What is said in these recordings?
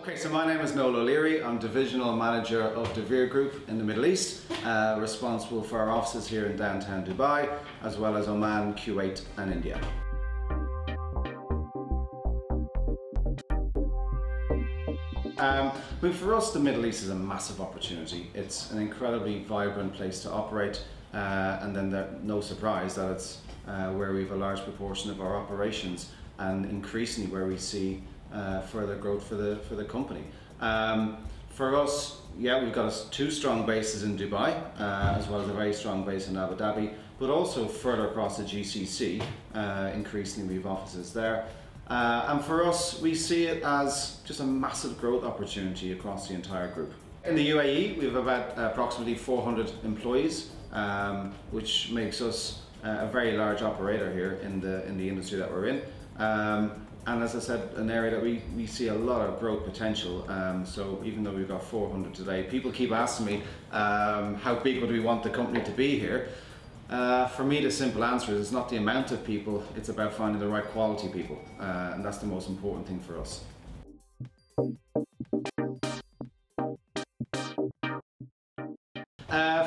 Okay, so my name is Noel O'Leary. I'm Divisional Manager of deVere Group in the Middle East, responsible for our offices here in downtown Dubai, as well as Oman, Kuwait and India. For us, the Middle East is a massive opportunity. It's an incredibly vibrant place to operate, and then no surprise that it's where we have a large proportion of our operations, and increasingly where we see further growth for the company. For us, yeah, we've got two strong bases in Dubai, as well as a very strong base in Abu Dhabi, but also further across the GCC, increasingly we have offices there. And for us, we see it as just a massive growth opportunity across the entire group. In the UAE, we have about approximately 400 employees, which makes us a very large operator here in the industry that we're in. And as I said, an area that we see a lot of growth potential. So even though we've got 400 today, people keep asking me, how big would we want the company to be here? For me, the simple answer is it's not the amount of people, it's about finding the right quality people. And that's the most important thing for us.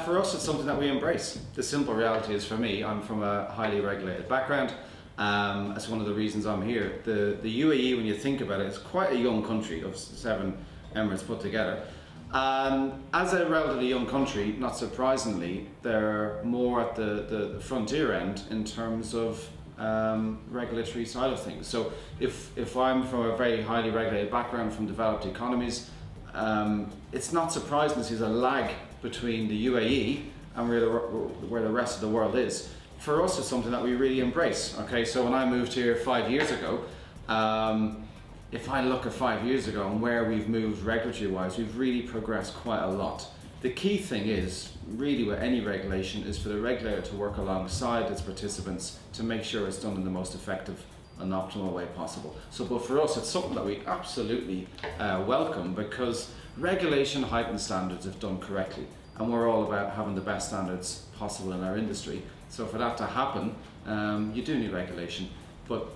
For us, it's something that we embrace. The simple reality is, for me, I'm from a highly regulated background. That's one of the reasons I'm here. The UAE, when you think about it, is quite a young country of 7 emirates put together. As a relatively young country, not surprisingly, they're more at the frontier end in terms of regulatory side of things. So if I'm from a very highly regulated background from developed economies, it's not surprising to see there's a lag between the UAE and where the rest of the world is. For us, it's something that we really embrace. Okay, so when I moved here 5 years ago, if I look at 5 years ago and where we've moved regulatory-wise, we've really progressed quite a lot. The key thing is, really with any regulation, is for the regulator to work alongside its participants to make sure it's done in the most effective and optimal way possible. But for us, it's something that we absolutely welcome, because regulation heightens standards if done correctly. And we're all about having the best standards possible in our industry. So for that to happen, you do need regulation. But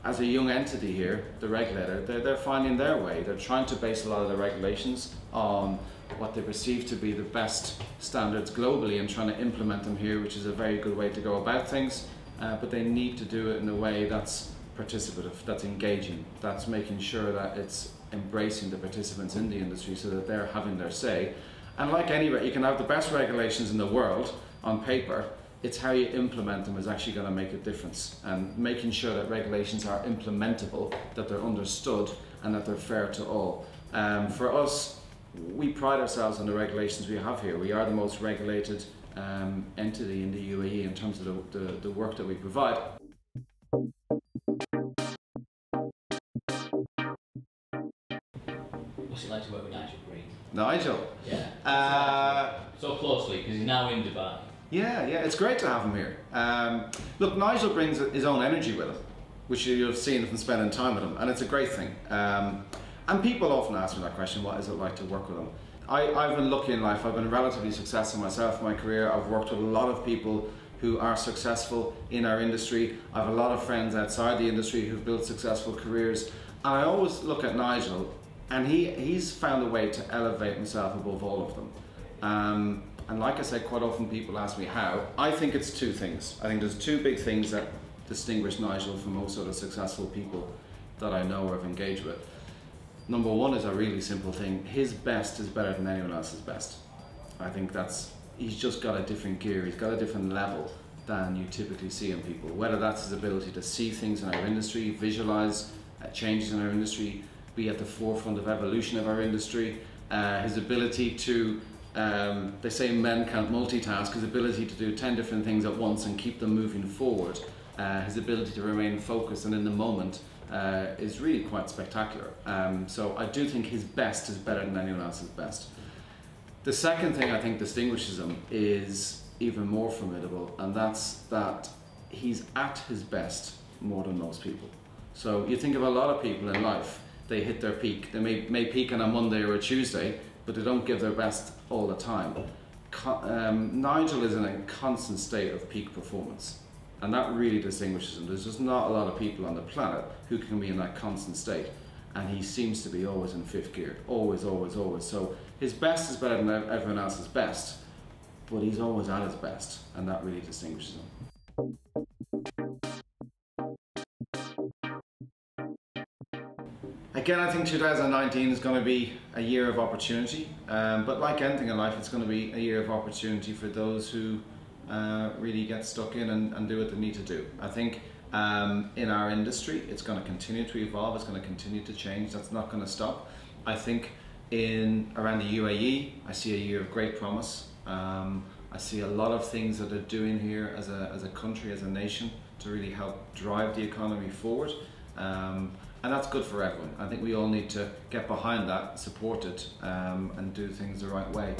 as a young entity here, the regulator, they're finding their way. They're trying to base a lot of the regulations on what they perceive to be the best standards globally and trying to implement them here, which is a very good way to go about things. But they need to do it in a way that's participative, that's engaging, that's making sure that it's embracing the participants in the industry so that they're having their say. And like any, you can have the best regulations in the world on paper, it's how you implement them is actually going to make a difference, and making sure that regulations are implementable, that they're understood and that they're fair to all. For us, we pride ourselves on the regulations we have here. We are the most regulated entity in the UAE in terms of the work that we provide. What's it like to work with Nigel? Nigel? Yeah. So closely, because he's now in Dubai. Yeah, it's great to have him here. Look, Nigel brings his own energy with him, which you'll have seen from spending time with him, and it's a great thing. And people often ask me that question, what is it like to work with him? I've been lucky in life, I've been relatively successful myself in my career. I've worked with a lot of people who are successful in our industry. I have a lot of friends outside the industry who've built successful careers. And I always look at Nigel, and he's found a way to elevate himself above all of them. And like I said, quite often people ask me how. I think it's two things. I think there's two big things that distinguish Nigel from most other successful people that I know or have engaged with. Number one is a really simple thing. His best is better than anyone else's best. I think he's just got a different gear, he's got a different level than you typically see in people. Whether that's his ability to see things in our industry, visualize changes in our industry, be at the forefront of evolution of our industry, his ability to, they say men can't multitask, his ability to do 10 different things at once and keep them moving forward, his ability to remain focused and in the moment is really quite spectacular. So I do think his best is better than anyone else's best. The second thing I think distinguishes him is even more formidable, and that's that he's at his best more than most people. So you think of a lot of people in life, they hit their peak. They may peak on a Monday or a Tuesday, but they don't give their best all the time. Nigel is in a constant state of peak performance, and that really distinguishes him. There's just not a lot of people on the planet who can be in that constant state. and he seems to be always in fifth gear, always, always, always. So his best is better than everyone else's best, but he's always at his best, and that really distinguishes him. Again, I think 2019 is going to be a year of opportunity, but like anything in life, it's going to be a year of opportunity for those who really get stuck in and do what they need to do. I think in our industry, it's going to continue to evolve, it's going to continue to change, that's not going to stop. I think around the UAE, I see a year of great promise. I see a lot of things that they're doing here as a country, as a nation, to really help drive the economy forward. And that's good for everyone. I think we all need to get behind that, support it, and do things the right way.